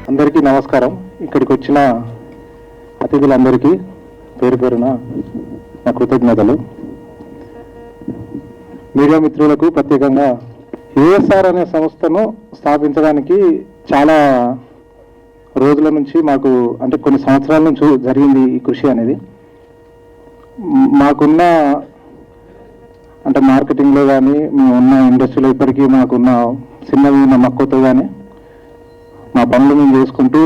అందరికీ నమస్కారం. ఇక్కడికి వచ్చిన అతిథులందరికీ పేరు పేరున నా కృతజ్ఞతలు. మీడియా మిత్రులకు ప్రత్యేకంగా ఏఎస్ఆర్ అనే సంస్థను స్థాపించడానికి చాలా రోజుల నుంచి మాకు అంటే కొన్ని సంవత్సరాల నుంచి జరిగింది ఈ కృషి అనేది. మాకున్న అంటే మార్కెటింగ్లో కానీ మేము ఉన్న ఇండస్ట్రీలో ఇప్పటికీ మాకున్న చిన్నవి మక్కువతో కానీ మా పనులు మేము చేసుకుంటూ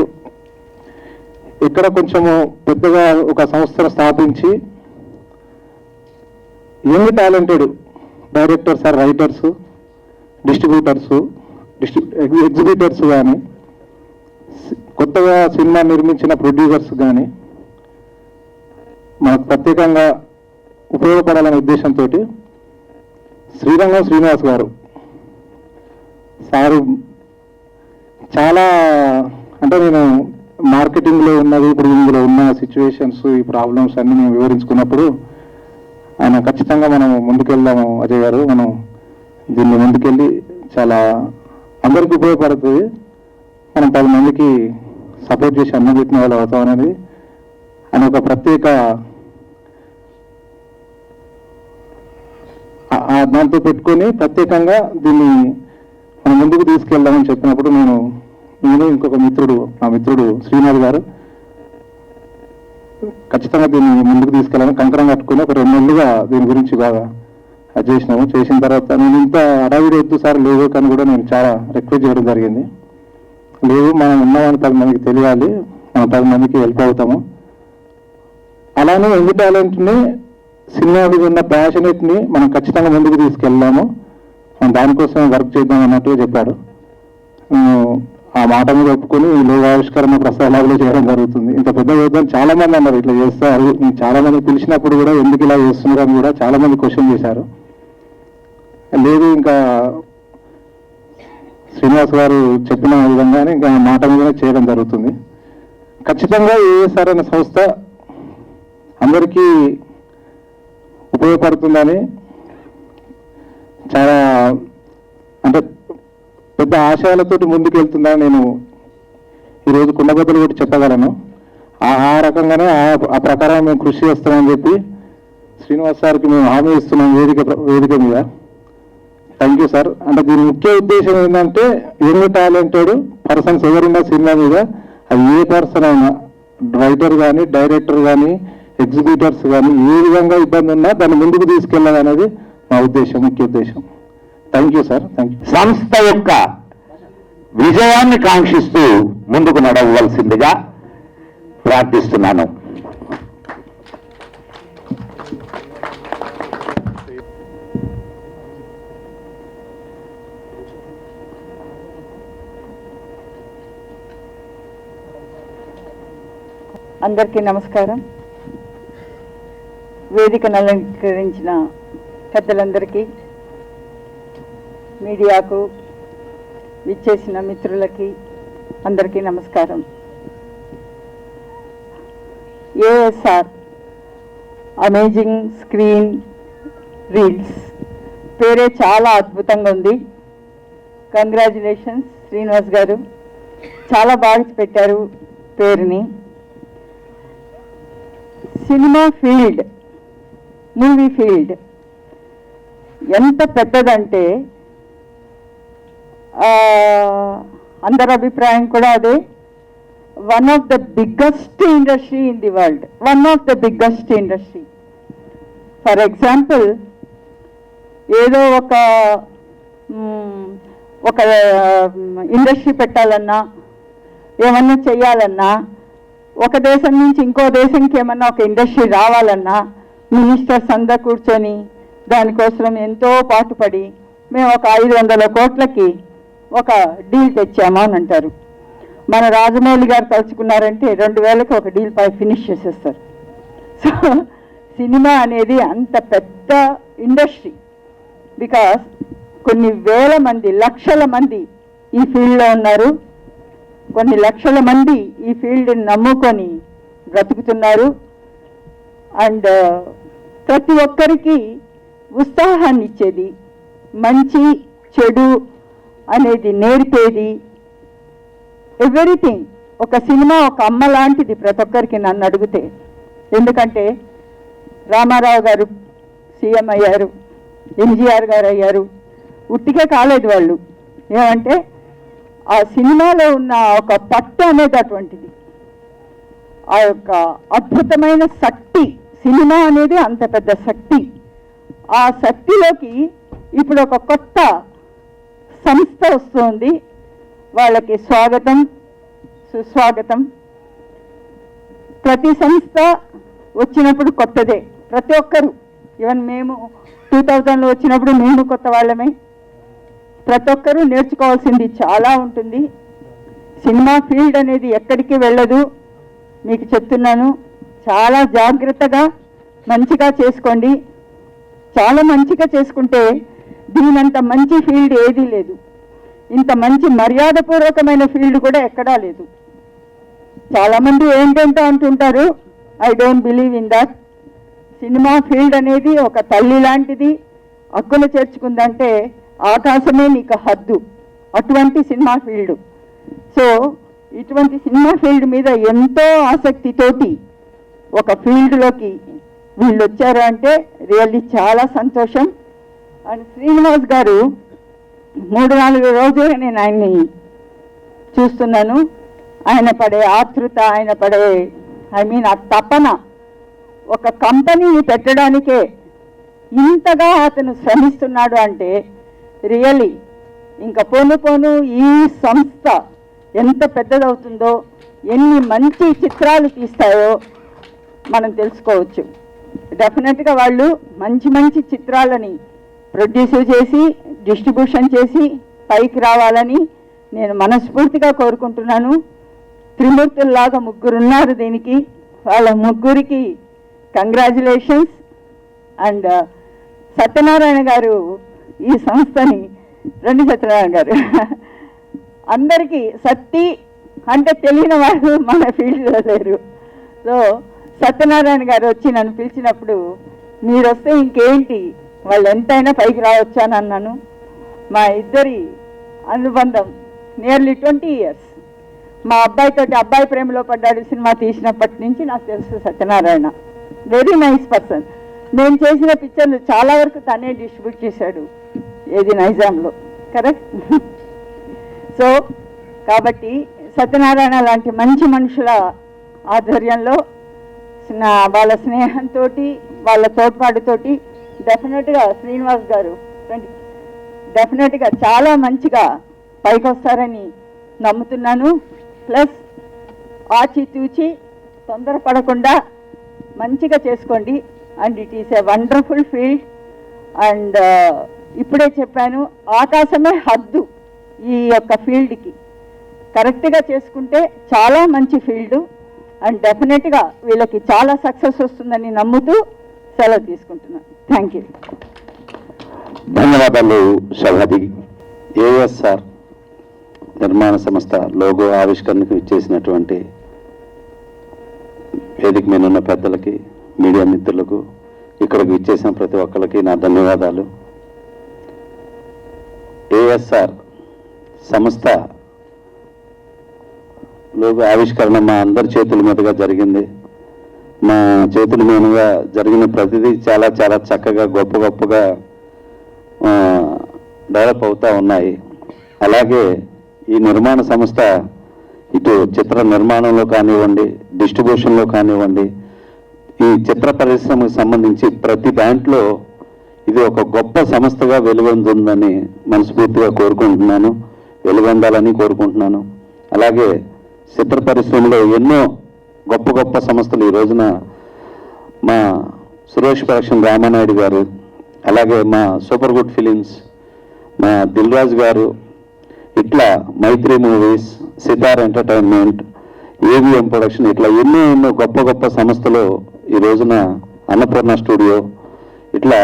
ఇక్కడ కొంచెము పెద్దగా ఒక సంస్థను స్థాపించి young talented directors or writers, distributors, exhibitors కానీ, కొత్తగా సినిమా నిర్మించిన ప్రొడ్యూసర్స్ కానీ మనకు ప్రత్యేకంగా ఉపయోగపడాలనే ఉద్దేశంతో శ్రీరంగం శ్రీనివాస్ గారు సారు చాలా అంటే నేను మార్కెటింగ్లో ఉన్నది, ఇప్పుడు ఇందులో ఉన్న సిచ్యువేషన్స్, ఈ ప్రాబ్లమ్స్ అన్నీ మేము వివరించుకున్నప్పుడు ఆయన ఖచ్చితంగా మనం ముందుకెళ్దాము అజయ్ గారు, మనం దీన్ని ముందుకెళ్ళి చాలా అందరికీ ఉపయోగపడుతుంది, మనం 10 మందికి సపోర్ట్ చేసి అన్నం పెట్టిన వాళ్ళు అవుతాం అనేది అని ఒక ప్రత్యేక దాంతో పెట్టుకొని ప్రత్యేకంగా దీన్ని మనం ముందుకు తీసుకెళ్దామని చెప్పినప్పుడు నేను ఇంకొక నా మిత్రుడు శ్రీనాథ్ గారు ఖచ్చితంగా దీన్ని ముందుకు తీసుకెళ్ళాలని కంకణం కట్టుకుని ఒక 2 నెలలుగా దీని గురించి బాగా అది చేసినాము. చేసిన తర్వాత నేను ఇంత అడవిడి వద్దు సార్ లేవు కానీ కూడా నేను చాలా రిక్వెస్ట్ చేయడం జరిగింది. లేవు, మనం ఉన్నామని 10 మందికి తెలియాలి, మనం 10 మందికి హెల్ప్ అవుతాము. అలానే యంగ్ టాలెంట్ని, సినిమా మీద ఉన్న ప్యాషనేట్ని మనం ఖచ్చితంగా ముందుకు తీసుకెళ్దాము, మనం దానికోసం వర్క్ చేద్దాం అన్నట్టుగా చెప్పాడు. ఆ మాట మీద ఒప్పుకొని ఈ లోగో ఆవిష్కరణ ప్రసాదాలు చేయడం జరుగుతుంది. ఇంత పెద్ద యోధం చాలా మంది అన్నారు ఇట్లా చేస్తారు, చాలా మంది పిలిచినప్పుడు కూడా ఎందుకు ఇలా చేస్తున్నారని కూడా చాలా మంది క్వశ్చన్ చేశారు. లేదు, ఇంకా శ్రీనివాస్ గారు చెప్పిన విధంగానే ఇంకా మాట మీదనే చేయడం జరుగుతుంది. ఖచ్చితంగా ఏఎస్ఆర్ అనే సంస్థ అందరికీ ఉపయోగపడుతుందని చాలా అంటే పెద్ద ఆశయాలతో ముందుకు వెళ్తుందని నేను ఈరోజు కుండబద్దలు కూడా చెప్పగలను. ఆ రకంగానే ఆ ప్రకారం మేము కృషి చేస్తామని చెప్పి శ్రీనివాస్ సార్కి మేము హామీ ఇస్తున్నాం వేదిక మీద. Thank you sir. అంటే దీని ముఖ్య ఉద్దేశం ఏంటంటే యంగ్ టాలెంటెడ్ పర్సన్స్ ఎవరున్నా సినిమా మీద, అది ఏ పర్సన్ అయినా, రైటర్ కానీ, డైరెక్టర్ కానీ, ఎగ్జిబిటర్స్ కానీ, ఏ విధంగా ఇబ్బంది ఉన్నా దాన్ని ముందుకు తీసుకెళ్ళాలనేది మా ఉద్దేశం, ముఖ్య ఉద్దేశం. Thank you sir. Thank you. సంస్థ యొక్క విజయాన్ని కాంక్షిస్తూ ముందుకు నడవవలసిందిగా ప్రార్థిస్తున్నాను. అందరికీ నమస్కారం. వేదికను అలంకరించిన పెద్దలందరికీ, మీడియాకు విచ్చేసిన మిత్రులకి అందరికీ నమస్కారం. ఏఎస్ఆర్ అమేజింగ్ స్క్రీన్ రీల్స్ పేరే చాలా అద్భుతంగా ఉంది. కంగ్రాచులేషన్స్ శ్రీనివాస్ గారు, చాలా బాగా పెట్టారు పేరుని. సినిమా ఫీల్డ్, మూవీ ఫీల్డ్ ఎంత పెద్దదంటే అందరి అభిప్రాయం కూడా అదే. One of the biggest industry in the world, one of the biggest industry. For example, ఏదో ఒక ఇండస్ట్రీ పెట్టాలన్నా, ఏమన్నా చెయ్యాలన్నా, ఒక దేశం నుంచి ఇంకో దేశంకి ఏమన్నా ఒక ఇండస్ట్రీ రావాలన్నా మినిస్టర్స్ అందరూ కూర్చొని దానికోసం ఎంతో పాటుపడి మేము ఒక 500 కోట్లకి ఒక డీల్ తెచ్చాము అని అంటారు. మన రాజమౌళి గారు తలుచుకున్నారంటే 2000కి ఒక డీల్ పై ఫినిష్ చేసేస్తారు. సో సినిమా అనేది అంత పెద్ద ఇండస్ట్రీ. బికాస్ కొన్ని వేల మంది, లక్షల మంది ఈ ఫీల్డ్లో ఉన్నారు. కొన్ని లక్షల మంది ఈ ఫీల్డ్ని నమ్ముకొని బ్రతుకుతున్నారు. అండ్ ప్రతి ఒక్కరికి ఉత్సాహాన్ని ఇచ్చేది, మంచి చెడు అనేది నేర్పేది ఎవ్రీథింగ్. ఒక సినిమా ఒక అమ్మ లాంటిది ప్రతి ఒక్కరికి నన్ను అడిగితే. ఎందుకంటే రామారావు గారు సీఎం అయ్యారు, ఎన్టీఆర్ గారు అయ్యారు, ఉట్టిగా కాలేదు వాళ్ళు. ఏమంటే ఆ సినిమాలో ఉన్న ఒక పట్టు అనేది అటువంటిది, ఆ యొక్క అద్భుతమైన శక్తి. సినిమా అనేది అంత పెద్ద శక్తి. ఆ శక్తిలోకి ఇప్పుడు ఒక కొత్త సంస్థ వస్తుంది. వాళ్ళకి స్వాగతం, సుస్వాగతం. ప్రతి సంస్థ వచ్చినప్పుడు కొత్తదే. ప్రతి ఒక్కరు, ఈవెన్ మేము 2000లో వచ్చినప్పుడు మేము కొత్త వాళ్ళమే. ప్రతి ఒక్కరూ నేర్చుకోవాల్సింది చాలా ఉంటుంది. సినిమా ఫీల్డ్ అనేది ఎక్కడికి వెళ్ళదు, మీకు చెప్తున్నాను. చాలా జాగ్రత్తగా మంచిగా చేసుకోండి. చాలా మంచిగా చేసుకుంటే దీనంత మంచి ఫీల్డ్ ఏదీ లేదు. ఇంత మంచి మర్యాదపూర్వకమైన ఫీల్డ్ కూడా ఎక్కడా లేదు. చాలామంది ఏంటంటే అంటుంటారు, I don't believe in that. Cinema field అనేది ఒక తల్లి లాంటిది. హక్కును చేర్చుకుందంటే ఆకాశమే నీకు హద్దు. అటువంటి సినిమా ఫీల్డ్. సో ఇటువంటి సినిమా ఫీల్డ్ మీద ఎంతో ఆసక్తితోటి ఒక ఫీల్డ్లోకి వీళ్ళు వచ్చారు అంటే రియల్లీ చాలా సంతోషం. అండ్ శ్రీనివాస్ గారు 3-4 రోజులుగా నేను ఆయన్ని చూస్తున్నాను. ఆయన పడే ఆతృత, ఆయన పడే ఆ తపన, ఒక కంపెనీని పెట్టడానికే ఇంతగా అతను శ్రమిస్తున్నాడు అంటే రియల్లీ ఇంకా పోను పోను ఈ సంస్థ ఎంత పెద్దదవుతుందో, ఎన్ని మంచి చిత్రాలు తీస్తాయో మనం తెలుసుకోవచ్చు. డెఫినెట్గా వాళ్ళు మంచి మంచి చిత్రాలని ప్రొడ్యూస్ చేసి డిస్ట్రిబ్యూషన్ చేసి పైకి రావాలని నేను మనస్ఫూర్తిగా కోరుకుంటున్నాను. త్రిమూర్తుల్లాగా 3 ఉన్నారు దీనికి. వాళ్ళ 3కి కంగ్రాచులేషన్స్. అండ్ సత్యనారాయణ గారు ఈ సంస్థని, రండి సత్యనారాయణ గారు, అందరికీ సత్తి అంటే తెలియని వాళ్ళు మన ఫీల్డ్లో లేరు. సో సత్యనారాయణ గారు వచ్చి నన్ను పిలిచినప్పుడు, మీరు వస్తే ఇంకేంటి వాళ్ళు ఎంతైనా పైకి రావచ్చు అని అన్నాను. మా ఇద్దరి అనుబంధం నియర్లీ 20 years. మా అబ్బాయితోటి అబ్బాయి ప్రేమలో పడ్డాడు సినిమా తీసినప్పటి నుంచి నాకు తెలుసు సత్యనారాయణ. Very nice person. నేను చేసిన పిక్చర్లు చాలా వరకు తనే డిస్ట్రిబ్యూట్ చేశాడు, ఏది నైజాంలో. కరెక్ట్. సో కాబట్టి సత్యనారాయణ లాంటి మంచి మనుషుల ఆధ్వర్యంలో వాళ్ళ స్నేహంతో, వాళ్ళ తోడ్పాటుతోటి డెఫినెట్గా శ్రీనివాస్ గారు డెఫినెట్గా చాలా మంచిగా పైకి వస్తారని నమ్ముతున్నాను. ప్లస్ ఆచితూచి తొందరపడకుండా మంచిగా చేసుకోండి. And it is a wonderful field. And ఇప్పుడే చెప్పాను, ఆకాశమే హద్దు ఈ యొక్క ఫీల్డ్కి. కరెక్ట్గా చేసుకుంటే చాలా మంచి ఫీల్డ్. అండ్ డెఫినెట్గా వీళ్ళకి చాలా సక్సెస్ వస్తుందని నమ్ముతూ సెలవు తీసుకుంటున్నాను. Thank you. ధన్యవాదాలు శభాది. ఏఎస్ఆర్ నిర్మాణ సంస్థ లోగో ఆవిష్కరణకు ఇచ్చేసినటువంటి వేదిక మీద ఉన్న పెద్దలకి, మీడియా మిత్రులకు, ఇక్కడికి ఇచ్చేసిన ప్రతి ఒక్కరికి నా ధన్యవాదాలు. ఏఎస్ఆర్ సంస్థ లోగో ఆవిష్కరణ మా అందరి చేతుల మీదుగా జరిగింది. మా చేతుల మీదుగా జరిగిన ప్రతిదీ చాలా చాలా చక్కగా గొప్పగా డెవలప్ అవుతూ ఉన్నాయి. అలాగే ఈ నిర్మాణ సంస్థ ఇటు చిత్ర నిర్మాణంలో కానివ్వండి, డిస్ట్రిబ్యూషన్లో కానివ్వండి, ఈ చిత్ర పరిశ్రమకు సంబంధించి ప్రతి దాంట్లో ఇది ఒక గొప్ప సంస్థగా వెలుగొందుందని మనస్ఫూర్తిగా కోరుకుంటున్నాను, వెలుగొందాలని కోరుకుంటున్నాను. అలాగే చిత్ర పరిశ్రమలో ఎన్నో గొప్ప సంస్థలు ఈ రోజున మా సురేష్ ప్రొడక్షన్ రామానాయుడు గారు, అలాగే మా సూపర్ గుడ్ ఫిలిమ్స్, మా దిల్ రాజు గారు, ఇట్లా Mythri movies, Sithara entertainment, AVM production, ఇట్లా ఎన్నో గొప్ప సంస్థలు ఈ రోజున అన్నపూర్ణ స్టూడియో, ఇట్లా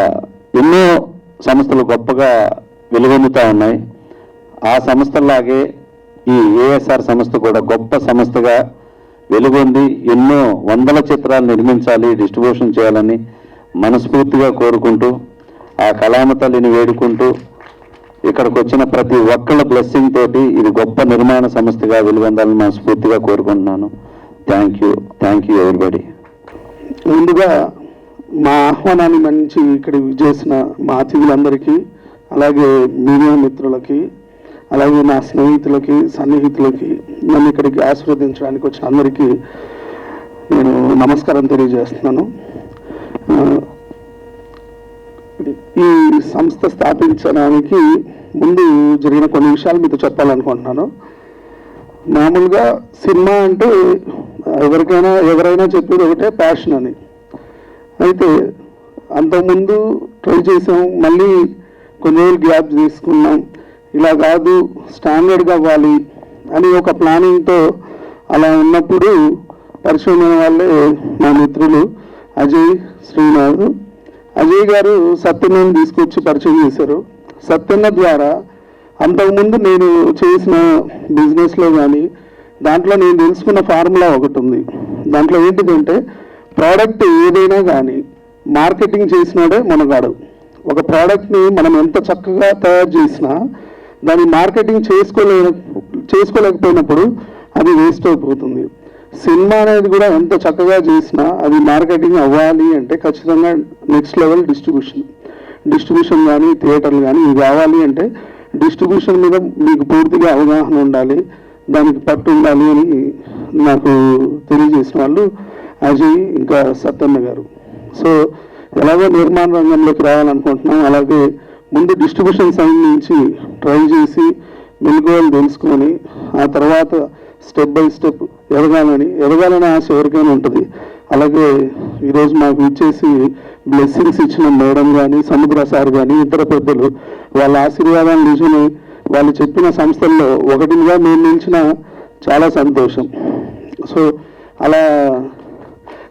ఎన్నో సంస్థలు గొప్పగా వెలుగొందుతూ ఉన్నాయి. ఆ సంస్థలాగే ఈ ఏఎస్ఆర్ సంస్థ కూడా గొప్ప సంస్థగా వెలుగొంది ఎన్నో వందల చిత్రాలు నిర్మించాలి, డిస్ట్రిబ్యూషన్ చేయాలని మనస్ఫూర్తిగా కోరుకుంటూ, ఆ కళామ తల్లిని వేడుకుంటూ ఇక్కడికి వచ్చిన ప్రతి ఒక్కళ్ళ బ్లెస్సింగ్ తోటి ఇది గొప్ప నిర్మాణ సంస్థగా వెలుగొందాలని మనస్ఫూర్తిగా కోరుకుంటున్నాను. Thank you everybody. ముందుగా మా ఆహ్వానాన్ని మంచి ఇక్కడ చేసిన మా అతిథులందరికీ, అలాగే మీడియా మిత్రులకి, అలాగే నా స్నేహితులకి, సన్నిహితులకి, నన్ను ఇక్కడికి ఆశీర్వదించడానికి వచ్చిన అందరికీ నేను నమస్కారం తెలియజేస్తున్నాను. ఈ సంస్థ స్థాపించడానికి ముందు జరిగిన కొన్ని విషయాలు మీతో చెప్పాలనుకుంటున్నాను. మామూలుగా సినిమా అంటే ఎవరైనా చెప్పేది ఒకటే, ప్యాషన్ అని. అయితే అంతకుముందు ట్రై చేసాం, మళ్ళీ కొన్ని రోజులు గ్యాప్ తీసుకున్నాం. ఇలా కాదు, స్టాండర్డ్గా అవ్వాలి అని ఒక ప్లానింగ్తో అలా ఉన్నప్పుడు పరిచయమైన వాళ్ళే మా మిత్రులు అజయ్, శ్రీనాథ్. అజయ్ గారు సత్యన్నని తీసుకొచ్చి పరిచయం చేశారు. సత్యన్న ద్వారా అంతకుముందు నేను చేసిన బిజినెస్లో కానీ దాంట్లో నేను తెలుసుకున్న ఫార్ములా ఒకటి ఉంది. దాంట్లో ఏంటిదంటే, ప్రోడక్ట్ ఏదైనా కానీ మార్కెటింగ్ చేసినాడే మనగాడు. ఒక ప్రోడక్ట్ని మనం ఎంత చక్కగా తయారు చేసినా దాన్ని మార్కెటింగ్ చేసుకోలేకపోయినప్పుడు అది వేస్ట్ అయిపోతుంది. సినిమా అనేది కూడా ఎంత చక్కగా చేసినా అది మార్కెటింగ్ అవ్వాలి అంటే ఖచ్చితంగా నెక్స్ట్ లెవెల్ డిస్ట్రిబ్యూషన్ కానీ థియేటర్లు కానీ ఇవి కావాలి అంటే డిస్ట్రిబ్యూషన్ మీద మీకు పూర్తిగా అవగాహన ఉండాలి, దానికి పట్టు ఉండాలి అని నాకు తెలియజేసిన వాళ్ళు అజయ్ ఇంకా సత్యన్న గారు. సో ఎలాగో నిర్మాణ రంగంలోకి రావాలనుకుంటున్నాం, అలాగే ముందు డిస్ట్రిబ్యూషన్ సైడ్ నుంచి ట్రై చేసి మెలుగువలు తెలుసుకొని ఆ తర్వాత స్టెప్ బై స్టెప్ ఎదగాలని ఆశ ఎవరికైనా ఉంటుంది. అలాగే ఈరోజు మాకు ఇచ్చేసి బ్లెస్సింగ్స్ ఇచ్చిన మేడం కానీ, సముద్ర సార్ కానీ, ఇతర పెద్దలు, వాళ్ళ ఆశీర్వాదాలు నిజమే వాళ్ళు చెప్పిన సంస్థల్లో ఒకటిగా మేము నిలిచిన చాలా సంతోషం. సో అలా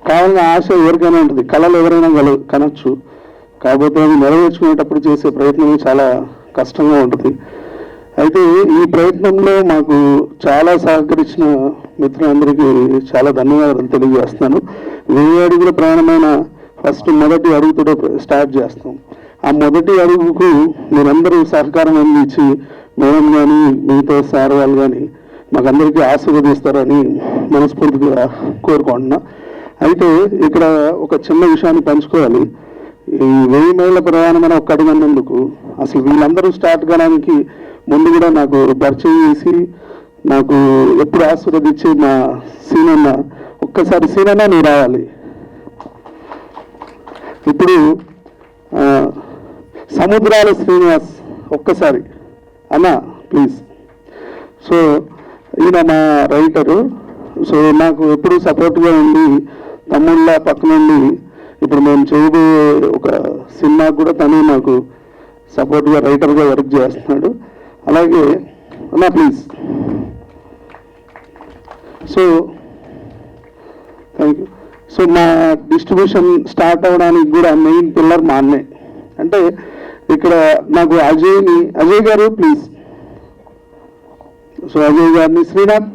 కావాలన్న ఆశ ఎవరికైనా ఉంటుంది, కళలు ఎవరైనా కనొచ్చు, కాకపోతే అది నెరవేర్చుకునేటప్పుడు చేసే ప్రయత్నం చాలా కష్టంగా ఉంటుంది. అయితే ఈ ప్రయత్నంలో మాకు చాలా సహకరించిన మిత్రులందరికీ చాలా ధన్యవాదాలు తెలియజేస్తున్నాను. 1000 అడుగుల ప్రయాణమైన మొదటి అడుగుతో స్టార్ట్ చేస్తాం. ఆ మొదటి అడుగుకు మీరందరూ సహకారం అందించి మేడం కానీ మిగతా సార్ వాళ్ళు కానీ మాకందరికీ ఆశీర్వదిస్తారని మనస్ఫూర్తిగా కోరుకుంటున్నా. అయితే ఇక్కడ ఒక చిన్న విషయాన్ని పంచుకోవాలి. ఈ 1000 మైళ్ళ ప్రయాణం అని ఒక్క అడుగు అన్నందుకు అసలు వీళ్ళందరూ స్టార్ట్ కావడానికి ముందు కూడా నాకు పరిచయం చేసి నాకు ఎప్పుడు ఆశీర్వదించి మా సీనన్న, ఒక్కసారి సీనన్న నువ్వు రావాలి. ఇప్పుడు సముద్రాల శ్రీనివాస్ ఒక్కసారి అన్న ప్లీజ్. సో ఈయన మా రైటరు. సో నాకు ఎప్పుడు సపోర్ట్గా ఉండి తమ్ముళ్ళ పక్కనుండి ఇప్పుడు మేము చేయబోయే ఒక సినిమాకు కూడా తనే నాకు సపోర్ట్గా రైటర్గా వర్క్ చేస్తున్నాడు. అలాగే అన్న please. So thank you. So మా డిస్ట్రిబ్యూషన్ స్టార్ట్ అవ్వడానికి కూడా మెయిన్ పిల్లర్ మా అన్నే. అంటే ఇక్కడ నాకు అజయ్ గారు ప్లీజ్. సో అజయ్ గారిని శ్రీనాథ్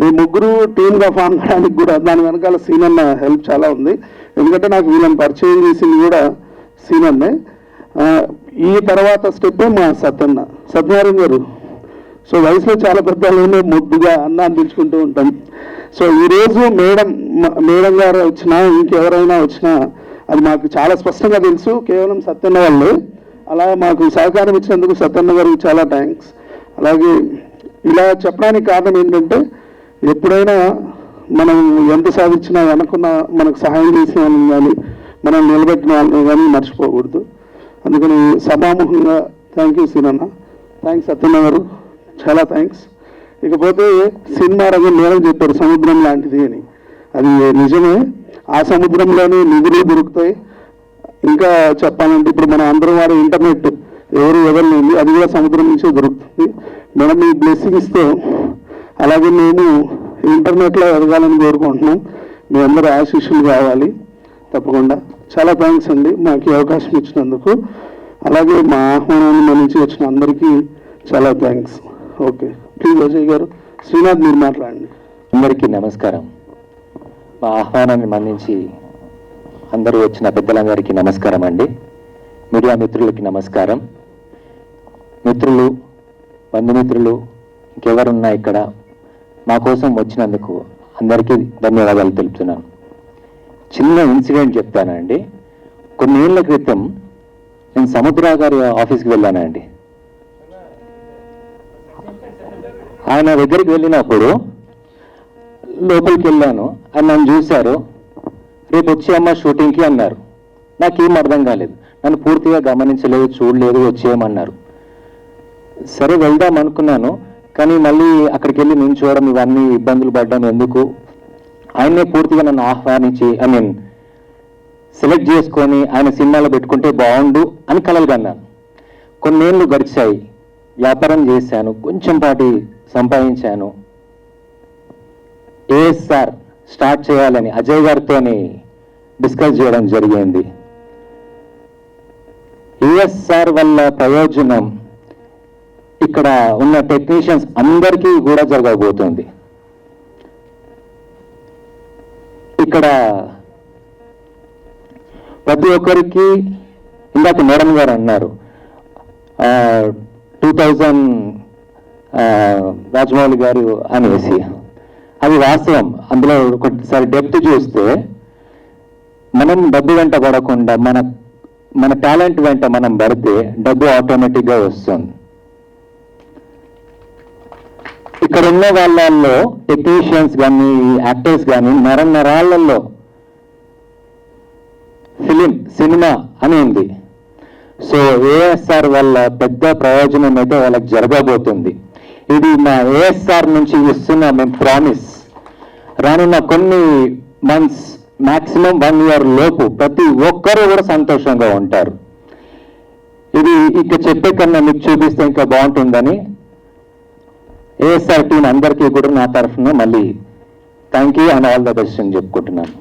మేము ముగ్గురు టీమ్గా ఫామ్ చేయడానికి కూడా దాని వెనకాల సీనన్న హెల్ప్ చాలా ఉంది. ఎందుకంటే నాకు వీళ్ళని పరిచయం చేసింది కూడా సీనన్నే. ఈ తర్వాత స్టెప్ మా సత్యనారాయణ గారు. సో వయసులో చాలా పెద్దవాళ్ళనే ముద్దుగా అన్న అనిపించుకుంటూ ఉంటాం. సో ఈరోజు మేడం గారు వచ్చినా ఇంకెవరైనా వచ్చినా అది మాకు చాలా స్పష్టంగా తెలుసు, కేవలం సత్యన్న వాళ్ళే. అలా మాకు సహకారం ఇచ్చినందుకు సత్యన్న గారికి చాలా థ్యాంక్స్. అలాగే ఇలా చెప్పడానికి కారణం ఏంటంటే ఎప్పుడైనా మనం ఎంత సాధించినా అనుకున్న మనకు సహాయం చేసిన వాళ్ళని కానీ మనం నిలబెట్టిన వాళ్ళని కానీ మర్చిపోకూడదు. అందుకని సభాముఖంగా థ్యాంక్ యూ సీనన్న, థ్యాంక్స్ సత్యన్న గారు, చాలా థ్యాంక్స్. ఇకపోతే సినిమా రంగం మేడం చెప్పారు సముద్రం లాంటిది అని, అది నిజమే. ఆ సముద్రంలోనే నిధులు దొరుకుతాయి. ఇంకా చెప్పాలంటే ఇప్పుడు మనం అందరం వాడే ఇంటర్నెట్ ఎవరు లేని అది కూడా సముద్రం నుంచే దొరుకుతుంది. మేడం మీ బ్లెస్సింగ్స్తో అలాగే మేము ఇంటర్నెట్లో ఎదగాలని కోరుకుంటున్నాం. మీ అందరూ ఆశీస్సులు కావాలి తప్పకుండా. చాలా థ్యాంక్స్ అండి మాకు ఈ అవకాశం ఇచ్చినందుకు. అలాగే మా ఆహ్వానాన్ని మన్నించి వచ్చిన అందరికీ చాలా థ్యాంక్స్. ఓకే ప్లీజ్ అజయ్ గారు. శ్రీనాథ్ మీరు మాట్లాడండి. అందరికీ నమస్కారం. మా ఆహ్వానాన్ని మన్నించి అందరూ వచ్చిన పెద్దలందరికీ నమస్కారం అండి. మీడియా మిత్రులకి నమస్కారం. మిత్రులు, బంధుమిత్రులు, ఇంకెవరున్నా ఇక్కడ మా కోసం వచ్చినందుకు అందరికీ ధన్యవాదాలు తెలుపుతున్నాను. చిన్న ఇన్సిడెంట్ చెప్తానండి. కొన్ని ఏళ్ల క్రితం నేను సముద్ర గారి ఆఫీస్కి వెళ్ళానండి. ఆయన దగ్గరికి వెళ్ళినప్పుడు లోపలికి వెళ్ళాను. ఆయన నన్ను చూశారు. రేపు వచ్చేయమ్మ షూటింగ్కి అన్నారు. నాకేం అర్థం కాలేదు. నన్ను పూర్తిగా గమనించలేదు, చూడలేదు, వచ్చేయమన్నారు. సరే వెళ్దాం అనుకున్నాను. కానీ మళ్ళీ అక్కడికి వెళ్ళి నించోవడం, ఇవన్నీ ఇబ్బందులు పడ్డం ఎందుకు, ఆయన్నే పూర్తిగా నన్ను ఆహ్వానించి సెలెక్ట్ చేసుకొని ఆయన సినిమాలో పెట్టుకుంటే బాగుండు అని కలలుగన్నాను. కొన్నేళ్ళు గడిచాయి. వ్యాపారం చేశాను, కొంచెం పాటి సంపాదించాను. ఏఎస్ఆర్ స్టార్ట్ చేయాలని అజయ్ గారితో డిస్కస్ చేయడం జరిగింది. ఏఎస్ఆర్ వల్ల ప్రయోజనం ఇక్కడ ఉన్న టెక్నీషియన్స్ అందరికీ కూడా జరగబోతుంది. ఇక్కడ ప్రతి ఒక్కరికి, ఇందాక మేడం గారు అన్నారు 2000 రాజమౌళి గారు అనేసి, అది వాస్తవం. అందులో ఒకసారి డెప్త్ చూస్తే మనం డబ్బు వెంట పడకుండా మన టాలెంట్ వెంట మనం పడితే డబ్బు ఆటోమేటిక్గా వస్తుంది. ఇక్కడ ఉన్న వాళ్ళల్లో టెక్నీషియన్స్ కానీ, యాక్టర్స్ కానీ నరాలలో సినిమా అని ఉంది. సో ఏఎస్ఆర్ వల్ల పెద్ద ప్రయోజనం అయితే వాళ్ళకి జరగబోతుంది. ఇది మా ఏఎస్ఆర్ నుంచి ఇస్తున్న మేము ప్రామిస్. రానున్న కొన్ని మంత్స్, మాక్సిమం 1 year లోపు ప్రతి ఒక్కరూ కూడా సంతోషంగా ఉంటారు. ఇది ఇక చెప్పే కన్నా మీకు చూపిస్తే ఇంకా బాగుంటుందని ఏఎస్ఆర్ టీం అందరికీ కూడా నా తరఫున మళ్ళీ thank you and all the best అని చెప్పుకుంటున్నాను.